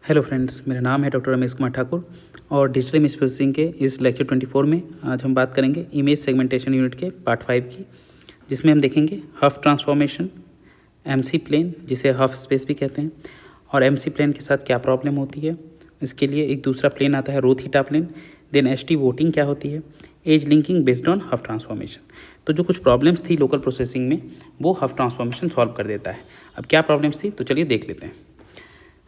Hello friends, मेरा नाम है डॉक्टर रमेश कुमार ठाकुर और डिजिटल इमेज प्रोसेसिंग के इस लेक्चर 24 में आज हम बात करेंगे इमेज सेगमेंटेशन यूनिट के पार्ट 5 की, जिसमें हम देखेंगे हफ ट्रांसफॉर्मेशन, एमसी प्लेन जिसे हफ स्पेस भी कहते हैं, और एमसी प्लेन के साथ क्या प्रॉब्लम होती है। इसके लिए एक दूसरा प्लेन आता है rho theta plane. Then HT voting क्या होती है, edge linking based on Hough transformation. तो जो कुछ प्रॉब्लम्स थी लोकल प्रोसेसिंग में वो हफ ट्रांसफॉर्मेशन सॉल्व कर देता है। अब क्या प्रॉब्लम्स थी तो चलिए देख लेते हैं।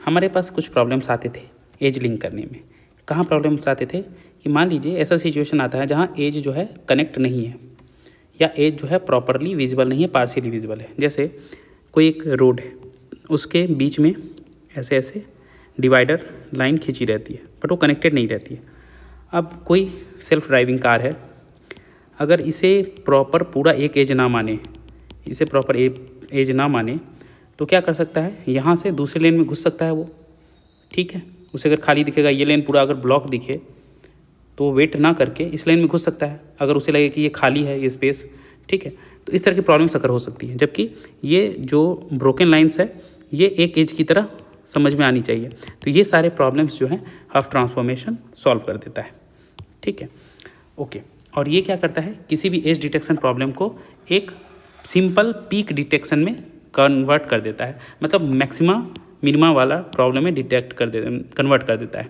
हमारे पास कुछ प्रॉब्लम्स आते थे एज लिंक करने में। कहाँ प्रॉब्लम्स आते थे कि मान लीजिए ऐसा सिचुएशन आता है जहाँ एज जो है कनेक्ट नहीं है या एज जो है प्रॉपरली विजिबल नहीं है, पार्शियली विजिबल है। जैसे कोई एक रोड है, उसके बीच में ऐसे ऐसे डिवाइडर लाइन खींची रहती है बट वो कनेक्टेड नहीं रहती है। अब कोई सेल्फ ड्राइविंग कार है, अगर इसे प्रॉपर पूरा एक एज ना माने, इसे प्रॉपर एज ना माने तो क्या कर सकता है, यहाँ से दूसरे लेन में घुस सकता है वो। ठीक है, उसे अगर खाली दिखेगा, ये लेन पूरा अगर ब्लॉक दिखे तो वेट ना करके इस लेन में घुस सकता है, अगर उसे लगे कि ये खाली है ये स्पेस। ठीक है, तो इस तरह की प्रॉब्लम्स अगर हो सकती हैं, जबकि ये जो ब्रोकन लाइन्स है ये एक एज की तरह समझ में आनी चाहिए। तो ये सारे प्रॉब्लम्स जो हैं हफ ट्रांसफॉर्मेशन सॉल्व कर देता है। ठीक है, ओके। और ये क्या करता है, किसी भी एज डिटेक्शन प्रॉब्लम को एक सिंपल पीक डिटेक्शन में कन्वर्ट कर देता है, मतलब मैक्सिमा मिनिमा वाला प्रॉब्लम में कन्वर्ट कर देता है।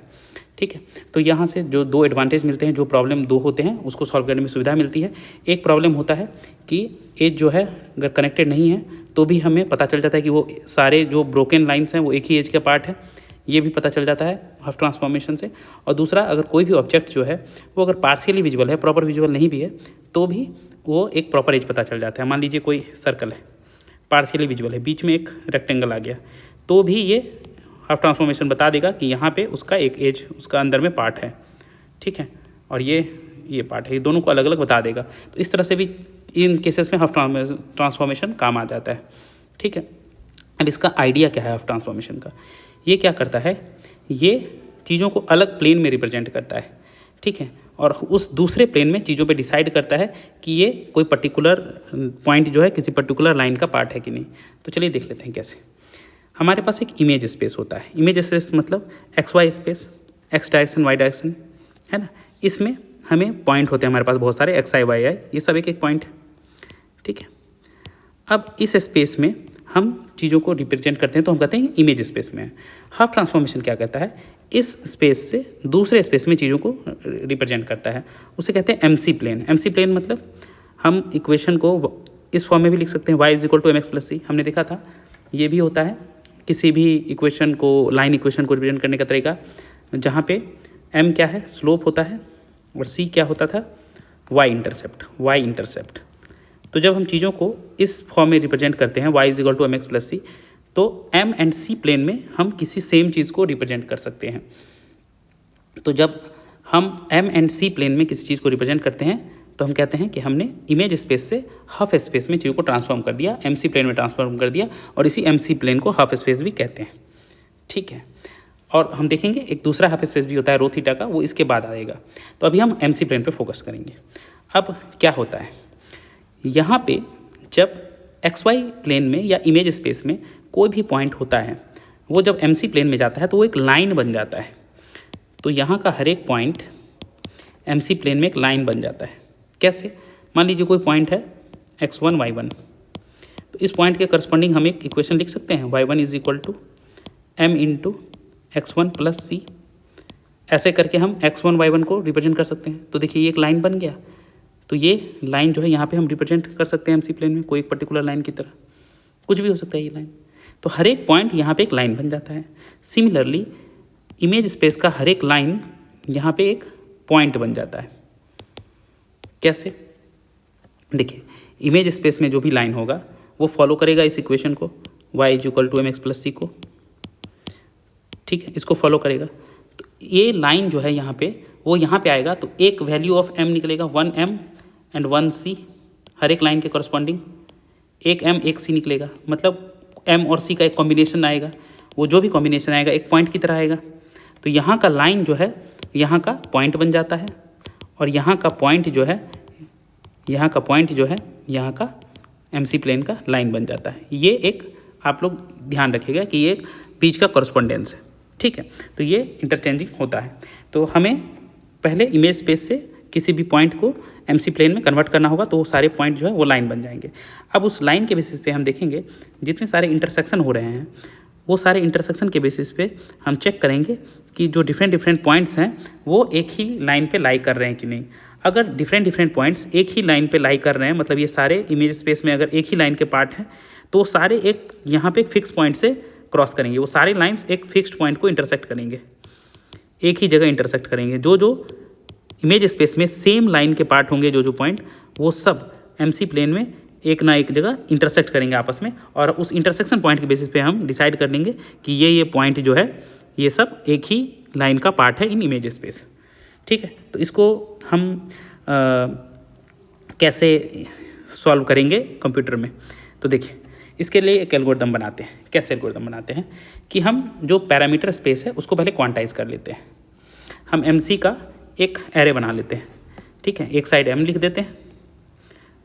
ठीक है, तो यहाँ से जो दो एडवांटेज मिलते हैं, जो प्रॉब्लम दो होते हैं उसको सॉल्व करने में सुविधा मिलती है। एक प्रॉब्लम होता है कि एज जो है अगर कनेक्टेड नहीं है तो भी हमें पता चल जाता है कि वो सारे जो ब्रोकन लाइन्स हैं वो एक ही एज का पार्ट है, ये भी पता चल जाता है हफ ट्रांसफॉर्मेशन से। और दूसरा, अगर कोई भी ऑब्जेक्ट जो है वो अगर पार्शियली विजुअल है, प्रॉपर विजुअल नहीं भी है, तो भी वो एक प्रॉपर एज पता चल जाता है। मान लीजिए कोई सर्कल है, पार्शियली विजुअल है, बीच में एक रेक्टेंगल आ गया, तो भी ये हाफ ट्रांसफॉर्मेशन बता देगा कि यहाँ पे उसका एक एज उसका अंदर में पार्ट है। ठीक है, और ये पार्ट है, ये दोनों को अलग अलग बता देगा। तो इस तरह से भी इन केसेस में हाफ ट्रांसफॉर्मेशन काम आ जाता है। ठीक है, अब इसका आइडिया क्या है हाफ ट्रांसफॉर्मेशन का। ये क्या करता है, ये चीज़ों को अलग प्लेन में रिप्रेजेंट करता है। ठीक है, और उस दूसरे प्लेन में चीज़ों पे डिसाइड करता है कि ये कोई पर्टिकुलर पॉइंट जो है किसी पर्टिकुलर लाइन का पार्ट है कि नहीं। तो चलिए देख लेते हैं कैसे। हमारे पास एक इमेज स्पेस होता है। इमेज स्पेस मतलब x y space, x direction y direction, है ना। इसमें हमें पॉइंट होते हैं हमारे पास बहुत सारे, एक्स आई वाई आई, ये सब एक एक पॉइंट है। ठीक है, अब इस स्पेस में हम चीज़ों को रिप्रेजेंट करते हैं तो हम कहते हैं इमेज स्पेस में है। हाफ ट्रांसफॉर्मेशन क्या कहता है, इस स्पेस से दूसरे स्पेस में चीज़ों को रिप्रेजेंट करता है, उसे कहते हैं एमसी प्लेन। एमसी प्लेन मतलब हम इक्वेशन को इस फॉर्म में भी लिख सकते हैं, y = mx + c, हमने देखा था। ये भी होता है किसी भी इक्वेशन को, लाइन इक्वेशन को रिप्रेजेंट करने का तरीका, जहाँ पे m क्या है, स्लोप होता है, और c क्या होता था, y इंटरसेप्ट। तो जब हम चीज़ों को इस फॉर्म में रिप्रेजेंट करते हैं y = mx + c, तो m एंड c प्लेन में हम किसी सेम चीज़ को रिप्रेजेंट कर सकते हैं। तो जब हम m एंड c प्लेन में किसी चीज़ को रिप्रेजेंट करते हैं तो हम कहते हैं कि हमने इमेज स्पेस से हाफ स्पेस में चीज़ों को ट्रांसफॉर्म कर दिया, mc प्लेन में ट्रांसफॉर्म कर दिया, और इसी mc प्लेन को हाफ स्पेस भी कहते हैं। ठीक है, और हम देखेंगे एक दूसरा हाफ स्पेस भी होता है रो थीटा का, वो इसके बाद आएगा। तो अभी हम mc प्लेन पे फोकस करेंगे। अब क्या होता है, यहाँ पे जब xy प्लेन में या इमेज स्पेस में कोई भी पॉइंट होता है, वो जब mc प्लेन में जाता है तो वो एक लाइन बन जाता है। तो यहाँ का हर एक पॉइंट mc प्लेन में एक लाइन बन जाता है। कैसे, मान लीजिए कोई पॉइंट है x1 y1, तो इस पॉइंट के करस्पॉन्डिंग हम एक इक्वेशन लिख सकते हैं, y1 = m × x1 + c। ऐसे करके हम x1 y1 को रिप्रेजेंट कर सकते हैं। तो देखिए ये एक लाइन बन गया। तो ये लाइन जो है यहाँ पे हम रिप्रेजेंट कर सकते हैं एमसी प्लेन में, कोई एक पर्टिकुलर लाइन की तरह, कुछ भी हो सकता है ये लाइन। तो हर एक पॉइंट यहाँ पे एक लाइन बन जाता है। सिमिलरली इमेज स्पेस का हर एक लाइन यहाँ पे एक पॉइंट बन जाता है। कैसे, देखिए इमेज स्पेस में जो भी लाइन होगा वो फॉलो करेगा इस इक्वेशन को, y = mx + c को। ठीक है, इसको फॉलो करेगा। तो ये लाइन जो है यहाँ पे, वो यहाँ पे आएगा तो एक वैल्यू ऑफ m निकलेगा, 1m एंड 1c, हर एक लाइन के कॉरस्पॉन्डिंग एक m एक c निकलेगा। मतलब m और c का एक कॉम्बिनेशन आएगा, वो जो भी कॉम्बिनेशन आएगा एक पॉइंट की तरह आएगा। तो यहाँ का लाइन जो है यहाँ का पॉइंट बन जाता है, और यहाँ का पॉइंट जो है यहाँ का एमसी प्लेन का लाइन बन जाता है। ये एक आप लोग ध्यान रखिएगा कि ये एक बीच का कॉरस्पॉन्डेंस है। ठीक है। तो ये इंटरचेंजिंग होता है। तो हमें पहले इमेज स्पेस से किसी भी पॉइंट को एमसी प्लेन में कन्वर्ट करना होगा, तो वो सारे पॉइंट जो है वो लाइन बन जाएंगे। अब उस लाइन के बेसिस पे हम देखेंगे जितने सारे इंटरसेक्शन हो रहे हैं, वो सारे इंटरसेक्शन के बेसिस पे हम चेक करेंगे कि जो डिफरेंट पॉइंट्स हैं वो एक ही लाइन पे लाई कर रहे हैं कि नहीं। अगर डिफरेंट पॉइंट्स एक ही लाइन पे लाई कर रहे हैं, मतलब ये सारे इमेज स्पेस में अगर एक ही लाइन के पार्ट हैं, तो सारे एक यहाँ पे एक फिक्स पॉइंट से क्रॉस करेंगे। वो सारे लाइंस एक फिक्स्ड पॉइंट को इंटरसेक्ट करेंगे, एक ही जगह इंटरसेक्ट करेंगे। जो इमेज स्पेस में सेम लाइन के पार्ट होंगे, जो पॉइंट, वो सब एमसी प्लेन में एक ना एक जगह इंटरसेक्ट करेंगे आपस में, और उस इंटरसेक्शन पॉइंट के बेसिस पे हम डिसाइड कर लेंगे कि ये पॉइंट जो है ये सब एक ही लाइन का पार्ट है इन इमेज स्पेस। ठीक है। तो इसको हम कैसे सॉल्व करेंगे कंप्यूटर में, तो देखिए इसके लिए एक एल्गोरिथम बनाते हैं। कैसे एल्गोरिथम बनाते हैं कि हम जो पैरामीटर स्पेस है उसको पहले क्वांटाइज कर लेते हैं। हम एमसी का एक एरे बना लेते हैं। ठीक है। एक साइड एम लिख देते हैं,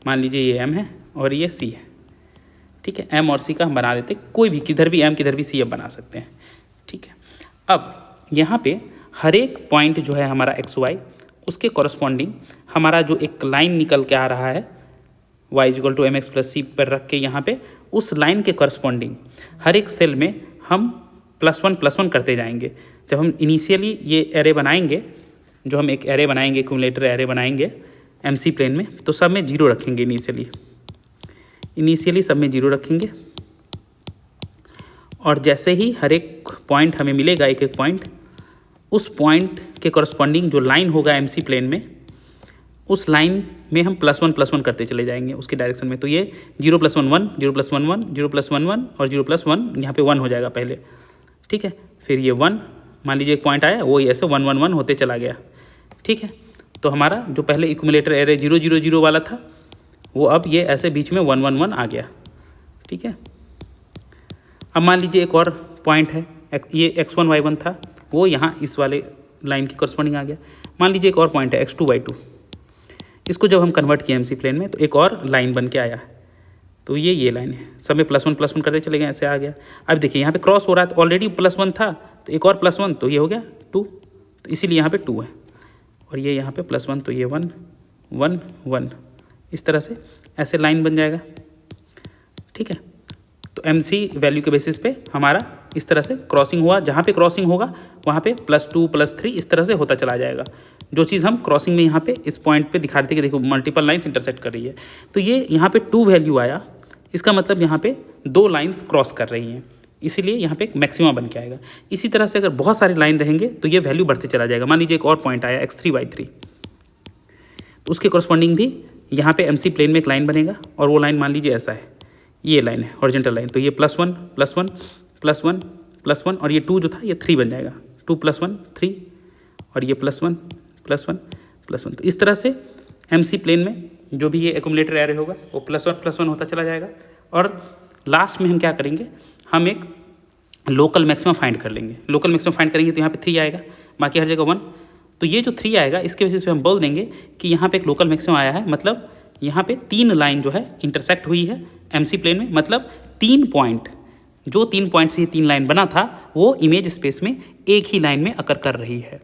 मान लीजिए ये एम है और ये सी है। ठीक है। एम और सी का हम बना लेते हैं, कोई भी किधर भी एम किधर भी सी अब बना सकते हैं। ठीक है। अब यहाँ पे हर एक पॉइंट जो है हमारा एक्स वाई, उसके कॉरस्पॉन्डिंग हमारा जो एक लाइन निकल के आ रहा है y equal to m x plus c पर रख के, यहाँ पे उस लाइन के कॉरस्पॉन्डिंग हर एक सेल में हम +1 करते जाएंगे। जब हम इनिशियली ये एरे बनाएंगे, जो हम एक एरे बनाएंगे, एक्यूमुलेटर एरे बनाएंगे एमसी प्लेन में, तो सब में 0 रखेंगे। इनिशियली सब में 0 रखेंगे, और जैसे ही हर एक पॉइंट हमें मिलेगा, एक पॉइंट, उस पॉइंट के कॉरस्पॉन्डिंग जो लाइन होगा एमसी प्लेन में, उस लाइन में हम +1 करते चले जाएंगे उसकी डायरेक्शन में। तो ये 0 + 1 1, 0 + 1 1, 0 + 1 1 और 0 + 1, यहाँ पे 1 हो जाएगा पहले। ठीक है। फिर ये 1, मान लीजिए एक पॉइंट आया, वो ऐसे 1 1 1 होते चला गया। ठीक है। तो हमारा जो पहले एक्यूमुलेटर एरे 0 0 0 वाला था, वो अब ये ऐसे बीच में 1 1 1 आ गया। ठीक है। अब मान लीजिए एक और पॉइंट है, ये x1 y1 था, वो यहाँ इस वाले लाइन की कॉरस्पॉन्डिंग आ गया। मान लीजिए एक और पॉइंट है x2 y2, इसको जब हम कन्वर्ट किए एमसी प्लेन में तो एक और लाइन बन के आया। तो ये लाइन है, सब में +1 करते चले गए, ऐसे आ गया। अब देखिए यहाँ पे क्रॉस हो रहा है, तो ऑलरेडी +1 था, तो एक और +1, तो ये हो गया 2, तो इसीलिए यहाँ पे 2 है। और ये यहाँ पे +1, तो ये 1 1 1, इस तरह से ऐसे लाइन बन जाएगा। ठीक है। तो एमसी वैल्यू के बेसिस पे हमारा इस तरह से क्रॉसिंग हुआ, जहाँ पे क्रॉसिंग होगा वहाँ पे +2 +3 इस तरह से होता चला जाएगा। जो चीज़ हम क्रॉसिंग में यहाँ पे इस पॉइंट पे दिखा रहे थे कि देखो मल्टीपल लाइंस इंटरसेक्ट कर रही है, तो ये यहाँ पे 2 वैल्यू आया, इसका मतलब यहाँ पे 2 लाइंस क्रॉस कर रही हैं, इसीलिए यहाँ पे एक मैक्सिमा बन के आएगा। इसी तरह से अगर बहुत सारे लाइन रहेंगे तो ये वैल्यू बढ़ते चला जाएगा। मान लीजिए एक और पॉइंट आया x3 y3, तो उसके कॉरस्पॉन्डिंग भी यहाँ पे एमसी प्लेन में एक लाइन बनेगा, और वो लाइन मान लीजिए ऐसा है, ये लाइन है हॉरिजॉन्टल लाइन, तो ये +1 +1 +1 +1, और ये 2 जो था ये 3 बन जाएगा, 2 + 1 3, और ये +1 +1 +1। तो इस तरह से एमसी प्लेन में जो भी ये एक्यूमुलेटर एरे होगा वो +1 होता चला जाएगा। और लास्ट में हम क्या करेंगे, हम एक लोकल मैक्सिमम फाइंड कर लेंगे। लोकल मैक्सिमम फाइंड करेंगे तो यहाँ पे 3 आएगा, बाकी हर जगह 1। तो ये जो 3 आएगा, इसके बेसिस पे हम बोल देंगे कि यहाँ पे एक लोकल मैक्सिमम आया है, मतलब यहाँ पे 3 लाइन जो है इंटरसेक्ट हुई है एमसी प्लेन में, मतलब 3 पॉइंट, जो 3 पॉइंट से 3 लाइन बना था वो इमेज स्पेस में एक ही लाइन में अकर कर रही है।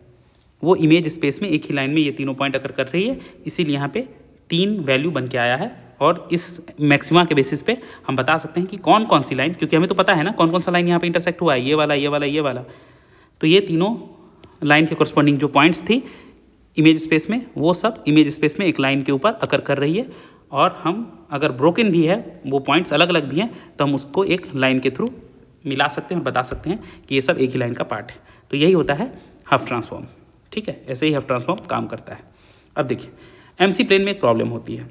वो इमेज स्पेस में एक ही लाइन में ये तीनों पॉइंट अकर कर रही है, इसीलिए यहाँ पे 3 वैल्यू बन के आया है। और इस मैक्सिमा के बेसिस पे हम बता सकते हैं कि कौन कौन सी लाइन, क्योंकि हमें तो पता है ना कौन कौन सा लाइन यहाँ पे इंटरसेक्ट हुआ है, ये वाला ये वाला ये वाला। तो ये तीनों लाइन के कॉरस्पॉन्डिंग जो पॉइंट्स थी इमेज स्पेस में, वो सब इमेज स्पेस में एक लाइन के ऊपर अकर कर रही है। और हम अगर ब्रोकन भी है, वो पॉइंट्स अलग अलग भी हैं, तो हम उसको एक लाइन के थ्रू मिला सकते हैं और बता सकते हैं कि ये सब एक ही लाइन का पार्ट है। तो यही होता है हाफ ट्रांसफॉर्म। ठीक है। ऐसे ही हाफ ट्रांसफॉर्म काम करता है। अब देखिए एमसी प्लेन में एक प्रॉब्लम होती है।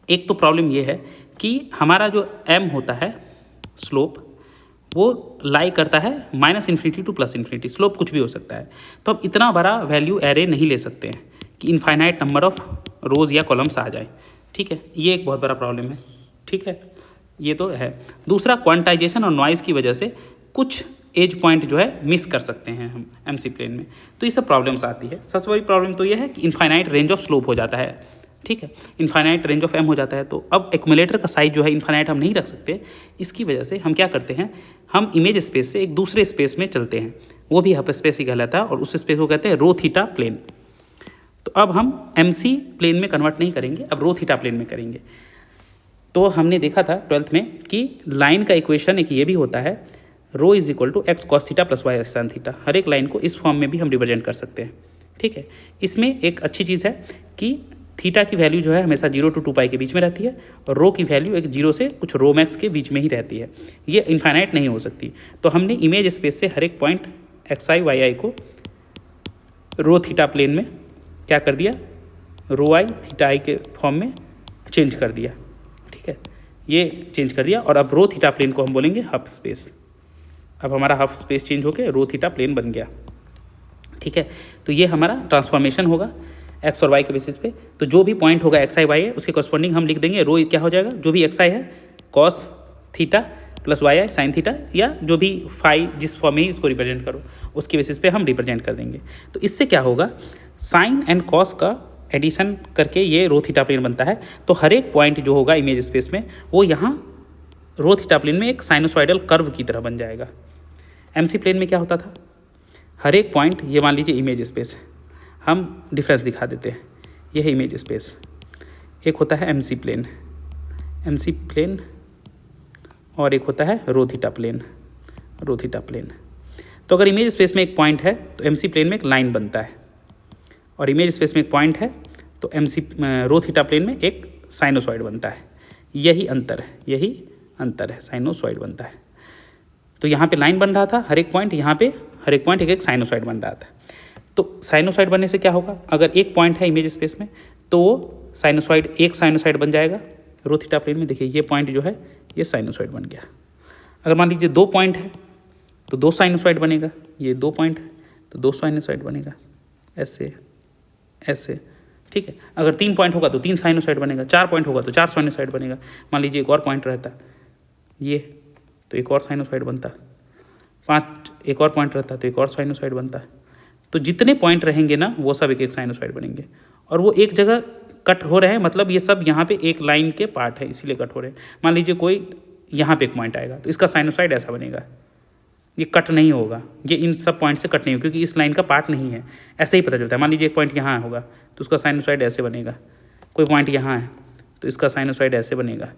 एक तो प्रॉब्लम ये है कि हमारा जो एम होता है स्लोप, वो लाई करता है -∞ टू +∞। स्लोप कुछ भी हो सकता है, तो अब इतना बड़ा वैल्यू एरे नहीं ले सकते हैं कि इनफाइनाइट नंबर ऑफ रोज़ या कॉलम्स आ जाए। ठीक है। ये एक बहुत बड़ा प्रॉब्लम है। ठीक है। ये तो है। दूसरा, क्वांटाइजेशन और नॉइज़ की वजह से कुछ एज पॉइंट जो है मिस कर सकते हैं हम एमसी प्लेन में, तो ये सब प्रॉब्लम्स आती है। सबसे बड़ी प्रॉब्लम तो ये है कि इनफाइनाइट रेंज ऑफ स्लोप हो जाता है ठीक है, इन्फाइनाइट रेंज ऑफ एम हो जाता है। तो अब एक्यूमुलेटर का साइज जो है इन्फाइनाइट हम नहीं रख सकते, इसकी वजह से हम क्या करते हैं, हम इमेज स्पेस से एक दूसरे स्पेस में चलते हैं, वो भी हाफ स्पेस ही कहलाता है, और उस स्पेस को कहते हैं रो थीटा प्लेन। तो अब हम एमसी प्लेन में कन्वर्ट नहीं करेंगे, अब रो थीटा प्लेन में करेंगे। तो हमने देखा था 12th में कि लाइन का इक्वेशन एक ये भी होता है, rho is equal to x cos theta plus y sine theta. हर एक लाइन को इस फॉर्म में भी हम रिप्रेजेंट कर सकते हैं, ठीक है। इसमें एक अच्छी चीज़ है कि थीटा की वैल्यू जो है हमेशा 0 to 2 पाई के बीच में रहती है, और रो की वैल्यू एक 0 से कुछ रो मैक्स के बीच में ही रहती है, ये इन्फाइनाइट नहीं हो सकती। तो हमने इमेज स्पेस से हर एक पॉइंट एक्स आई वाई आई को रो थीटा प्लेन में क्या कर दिया, रो आई थीटा आई के फॉर्म में चेंज कर दिया, ठीक है, ये चेंज कर दिया। और अब रो थीटा प्लेन को हम बोलेंगे हाफ स्पेस। अब हमारा हाफ स्पेस चेंज होकर रो थीटा प्लेन बन गया, ठीक है। तो ये हमारा ट्रांसफॉर्मेशन होगा एक्स और वाई के बेसिस पे। तो जो भी पॉइंट होगा एक्स आई वाई है उसके कॉरस्पॉन्डिंग हम लिख देंगे रो क्या हो जाएगा, जो भी एक्स आई है कॉस थीटा प्लस वाई आई साइन थीटा, या जो भी फाई जिस फॉर्म में ही इसको रिप्रेजेंट करो उसके बेसिस पे हम रिप्रेजेंट कर देंगे। तो इससे क्या होगा, साइन एंड कॉस का एडिशन करके ये रो थीटा प्लेन बनता है। तो हर एक पॉइंट जो होगा इमेज स्पेस में वो यहाँ रो थीटा प्लेन में एक साइनोसॉइडल कर्व की तरह बन जाएगा। एमसी प्लेन में क्या होता था, हर एक पॉइंट, ये मान लीजिए इमेज स्पेस है, हम डिफरेंस दिखा देते हैं, यह है इमेज स्पेस, एक होता है एमसी प्लेन और एक होता है रो थीटा प्लेन। तो अगर इमेज स्पेस में एक पॉइंट है तो एमसी प्लेन में एक लाइन बनता है, और इमेज स्पेस में एक पॉइंट है तो रो थीटा प्लेन में एक साइनोसॉइड बनता है। यही अंतर है, साइनोसॉइड बनता है। तो यहाँ पे लाइन बन रहा था हर एक पॉइंट, यहाँ पे हर एक पॉइंट एक साइनोसॉइड बन रहा था। तो साइनोसॉइड बनने से क्या होगा, अगर एक पॉइंट है इमेज स्पेस में तो वो एक साइनोसॉइड बन जाएगा रो थीटा प्लेन में। देखिए ये पॉइंट जो है ये साइनोसॉइड बन गया। अगर मान लीजिए 2 पॉइंट है तो 2 साइनोसॉइड बनेगा, ये 2 पॉइंट है तो 2 साइनोसॉइड बनेगा, ऐसे, ठीक है। अगर 3 पॉइंट होगा तो 3 साइनोसॉइड बनेगा, 4 पॉइंट होगा तो 4 साइनोसॉइड बनेगा। मान लीजिए एक और पॉइंट रहता ये, तो एक और साइनोसॉइड बनता, 5 एक और पॉइंट रहता तो एक और साइनोसॉइड बनता। तो जितने पॉइंट रहेंगे ना वो सब एक एक साइनोसॉइड बनेंगे, और वो एक जगह कट हो रहे हैं, मतलब ये सब यहाँ पे एक लाइन के पार्ट है इसीलिए कट हो रहे हैं। मान लीजिए कोई यहाँ पे एक पॉइंट आएगा तो इसका साइनोसॉइड ऐसा बनेगा, ये कट नहीं होगा, ये इन सब पॉइंट से कट नहीं होगा क्योंकि इस लाइन का पार्ट नहीं है। ऐसे ही पता चलता है, मान लीजिए एक पॉइंट यहाँ होगा तो उसका साइनोसॉइड ऐसे बनेगा, कोई पॉइंट यहाँ है तो इसका साइनोसॉइड ऐसे बनेगा।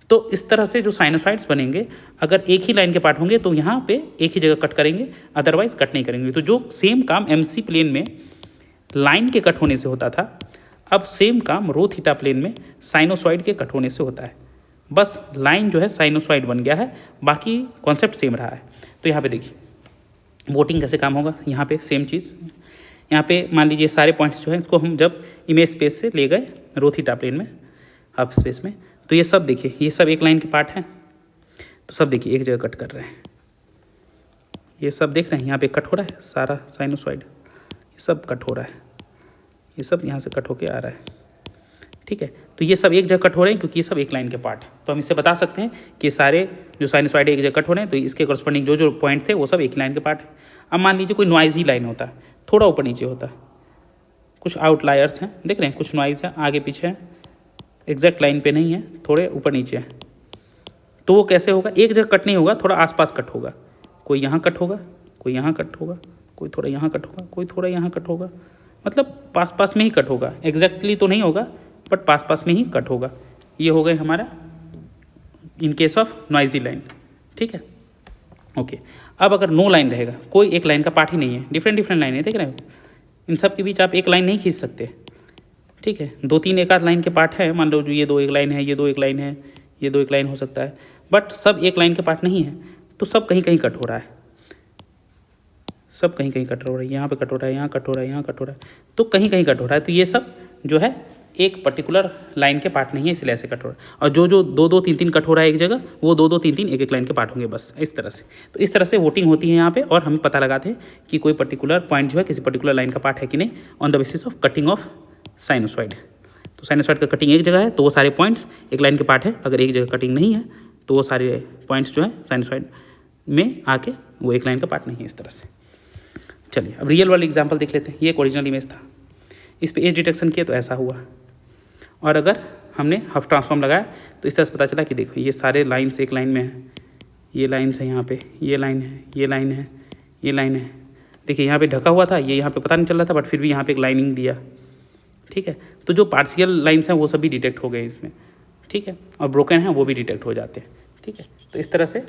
तो इस तरह से जो साइनोसॉइड्स बनेंगे, अगर एक ही लाइन के पार्ट होंगे तो यहाँ पे एक ही जगह कट करेंगे, अदरवाइज कट नहीं करेंगे। तो जो सेम काम एमसी प्लेन में लाइन के कट होने से होता था, अब सेम काम रो थीटा प्लेन में साइनोसॉइड के कट होने से होता है। बस लाइन जो है साइनोसॉइड बन गया है, बाकी कॉन्सेप्ट सेम रहा है। तो यहाँ पे देखिए वोटिंग कैसे काम होगा, यहाँ पे सेम चीज़, यहाँ पे मान लीजिए सारे पॉइंट्स जो हैं इसको हम जब इमेज स्पेस से ले गए रो थीटा प्लेन में हाफ स्पेस में, तो ये सब देखिए ये सब एक लाइन के पार्ट हैं, तो सब देखिए एक जगह कट कर रहे हैं, ये सब देख रहे हैं यहाँ पे कट हो रहा है, सारा साइनोसॉइड ये सब कट हो रहा है, ये सब यहाँ से कट होके आ रहा है, ठीक है। तो ये सब एक जगह कट हो रहे हैं क्योंकि ये सब एक लाइन के पार्ट है। तो हम इससे बता सकते हैं कि सारे जो साइनोसॉइड एक जगह कट हो रहे हैं तो इसके कॉरस्पॉन्डिंग जो पॉइंट थे वो सब एक लाइन के पार्ट है। अब मान लीजिए कोई नॉइजी लाइन होता है, थोड़ा ऊपर नीचे होता है, कुछ आउटलायर्स हैं, देख रहे हैं कुछ नॉइज़ है आगे पीछे है, एग्जैक्ट लाइन पे नहीं है, थोड़े ऊपर नीचे है, तो वो कैसे होगा, एक जगह कट नहीं होगा, थोड़ा आसपास कट होगा, कोई यहाँ कट होगा, कोई यहाँ कट होगा, कोई थोड़ा यहाँ कट होगा, कोई थोड़ा यहाँ कट होगा, मतलब पास पास में ही कट होगा, एग्जैक्टली तो नहीं होगा बट पास पास में ही कट होगा। ये हो गए हमारा in case of noisy line, ठीक है, ओके। अब अगर नो लाइन रहेगा, कोई एक लाइन का पार्ट ही नहीं है, डिफरेंट लाइन है, देख रहे हो, इन सब के बीच आप एक लाइन नहीं खींच सकते, ठीक है। 2-3 एक आध लाइन के पार्ट है, मान लो जो ये 2 एक लाइन है, ये 2 एक लाइन है, ये 2 एक लाइन हो सकता है, बट सब एक लाइन के पार्ट नहीं है, तो सब कहीं कहीं कट हो रहा है, सब कहीं कहीं कट हो रहा है, यहाँ पे कट हो रहा है, यहाँ कट हो रहा है, यहाँ कट हो रहा है, तो कहीं कहीं कट हो रहा है। तो ये सब जो है एक पर्टिकुलर लाइन के पार्ट नहीं है, इसलिए ऐसे कट हो रहा है। और जो 2-2-3-3 कट हो रहा है एक जगह, वो 2-2-3-3 एक एक लाइन के पार्ट होंगे, बस इस तरह से। तो इस तरह से वोटिंग होती है यहाँ पे, और हम पता लगाते हैं कि कोई पर्टिकुलर पॉइंट जो है किसी पर्टिकुलर लाइन का पार्ट है कि नहीं, on the basis of cutting of sinusoid. तो साइनोसॉइड का कटिंग एक जगह है तो वो सारे पॉइंट्स एक लाइन के पार्ट है, अगर एक जगह कटिंग नहीं है तो वो सारे पॉइंट्स जो है साइनोसॉइड में आके वो एक लाइन का पार्ट नहीं है, इस तरह से। चलिए अब रियल वर्ल्ड एग्जांपल देख लेते हैं। ये एक ओरिजिनल इमेज था, इस पे एज डिटेक्शन किया तो ऐसा हुआ, और अगर हमने हाफ ट्रांसफॉर्म लगाया तो इस तरह से पता चला कि देखो ये सारे लाइन्स एक लाइन में हैं, ये लाइन्स है यहाँ पे, ये लाइन है, ये लाइन है, ये लाइन है। देखिए यहाँ पे ढका हुआ था, ये यहाँ पे पता नहीं चल रहा था, बट फिर भी यहाँ पे एक लाइनिंग दिया, ठीक है। तो जो पार्शियल लाइन्स हैं वो सभी डिटेक्ट हो गए इसमें, ठीक है, और ब्रोकन हैं वो भी डिटेक्ट हो जाते हैं, ठीक है। तो इस तरह से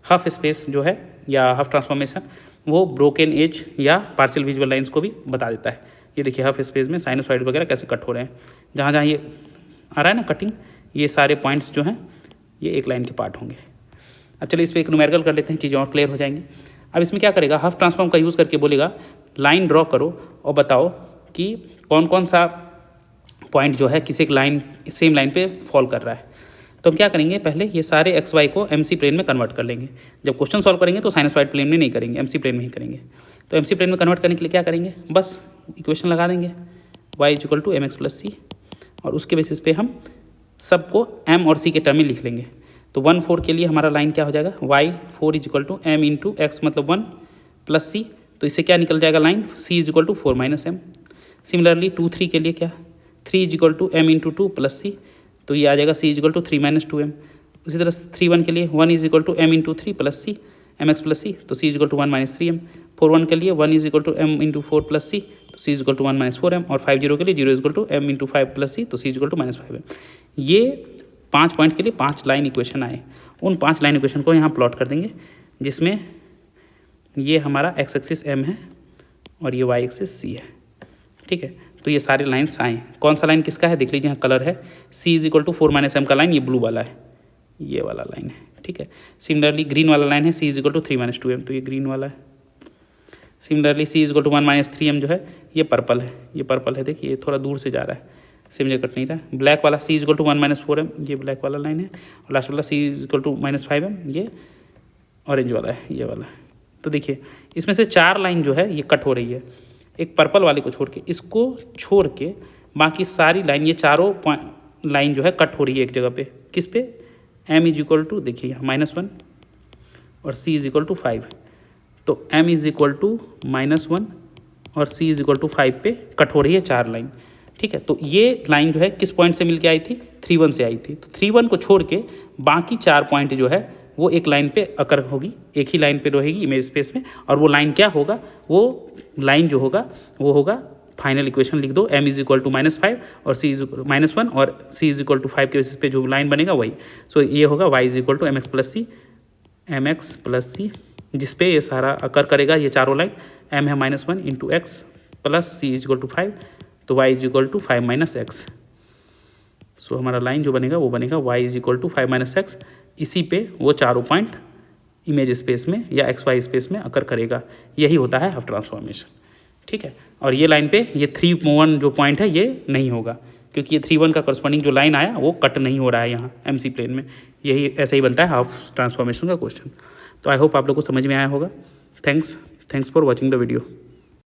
हाफ स्पेस जो है या हाफ ट्रांसफॉर्मेशन वो ब्रोकन एज या पार्शियल विजुअल लाइन्स को भी बता देता है। ये देखिए हाफ स्पेस में साइनोसॉइड वगैरह कैसे कट हो रहे हैं, जहाँ जहाँ ये आ रहा है ना कटिंग, ये सारे पॉइंट्स जो हैं ये एक लाइन के पार्ट होंगे। अब चलिए इस पर एक न्यूमेरिकल कर लेते हैं, चीज़ें और क्लियर हो जाएंगी। अब इसमें क्या करेगा, हाफ ट्रांसफॉर्म का यूज़ करके बोलेगा लाइन ड्रॉ करो और बताओ कि कौन कौन सा पॉइंट जो है किसी एक लाइन सेम लाइन पे फॉल कर रहा है। तो हम क्या करेंगे, पहले ये सारे एक्स वाई को एमसी प्लेन में कन्वर्ट कर लेंगे। जब क्वेश्चन सॉल्व करेंगे तो साइनोसॉइड प्लेन में नहीं करेंगे, एमसी प्लेन में ही करेंगे। तो एमसी प्लेन में कन्वर्ट करने के लिए क्या करेंगे, बस इक्वेशन लगा देंगे y equal to mx plus c, और उसके बेसिस पे हम सबको m और c के टर्म में लिख लेंगे। तो 1 4 के लिए हमारा लाइन क्या हो जाएगा, y4 is equal to m into x मतलब 1 प्लस सी। तो इससे क्या निकल जाएगा line, c is equal to 4 minus m. Similarly 2 3 के लिए क्या, 3 is equal to m into 2 plus c, तो ये आ जाएगा c is equal to 3 minus 2m। उसी तरह 3 1 के लिए 1 is equal to m into 3 plus c m x plus c, तो c is equal to 1 minus 3m। 4 1 के लिए 1 is equal to m into 4 plus c, तो c is equal to 1 minus 4m। और 5 0 के लिए 0 is equal to m into 5 plus c, तो c is equal to minus 5m। ये 5 point के लिए 5 लाइन इक्वेशन आए। उन 5 लाइन इक्वेशन को यहाँ प्लॉट कर देंगे, जिसमें ये हमारा एक्स एक्सिस m है और ये y एक्सिस c है, ठीक है। तो ये सारे लाइन्स आए। कौन सा लाइन किसका है देख लीजिए, यहाँ कलर है, c is equal to 4 minus m का लाइन ये ब्लू वाला है, ये वाला लाइन है, ठीक है। सिमिलरली ग्रीन वाला लाइन है c is equal to 3 minus 2m, तो ये ग्रीन वाला है। Similarly c is equal to 1 minus 3m जो है ये पर्पल है, ये पर्पल है, देखिए ये थोड़ा दूर से जा रहा है, से मुझे कट नहीं रहा है। ब्लैक वाला c is equal to 1 minus 4m, ये ब्लैक वाला लाइन है। और लास्ट वाला c is equal to minus 5m, ये ऑरेंज वाला है, ये वाला। तो देखिए इसमें से 4 लाइन जो है ये कट हो रही है, एक पर्पल वाले को छोड़ के, इसको छोड़ के बाकी सारी लाइन, ये चारों लाइन जो है कट हो रही है एक जगह पे, किस पे, m इज इक्वल टू देखिए यहाँ -1 और c इज इक्वल टू 5, तो m इज इक्वल टू -1 और c इज इक्वल टू 5 पे कट हो रही है 4 लाइन, ठीक है। तो ये लाइन जो है किस पॉइंट से मिलके आई थी, 3 1 से आई थी। तो 3 1 को छोड़ के बाकी 4 पॉइंट जो है वो एक लाइन पे अकर होगी, एक ही लाइन पे रहेगी इमेज स्पेस में। और वो लाइन क्या होगा, वो लाइन जो होगा वो होगा, फाइनल इक्वेशन लिख दो, m इज इक्वल टू -5 और c इज -1 और c इज इक्वल टू 5 के बेसिस पे जो लाइन बनेगा वही। सो ये होगा y is equal to mx plus c, जिस पे ये सारा अकर करेगा, ये चारों लाइन। m है -1 into x plus c is equal to 5, तो y is equal to 5 minus x. So हमारा लाइन जो बनेगा वो बनेगा y is equal to 5 minus x. इसी पे वो चारों पॉइंट इमेज स्पेस में या एक्स वाई स्पेस में अकर करेगा। यही होता है हाफ ट्रांसफॉर्मेशन, ठीक है। और ये लाइन पे ये 3 1 जो पॉइंट है ये नहीं होगा, क्योंकि ये 3 1 का करस्पॉन्डिंग जो लाइन आया वो कट नहीं हो रहा है यहाँ एमसी प्लेन में। यही ऐसे ही बनता है हाफ ट्रांसफॉर्मेशन का क्वेश्चन। तो आई होप आप लोग को समझ में आया होगा। Thanks for watching the video.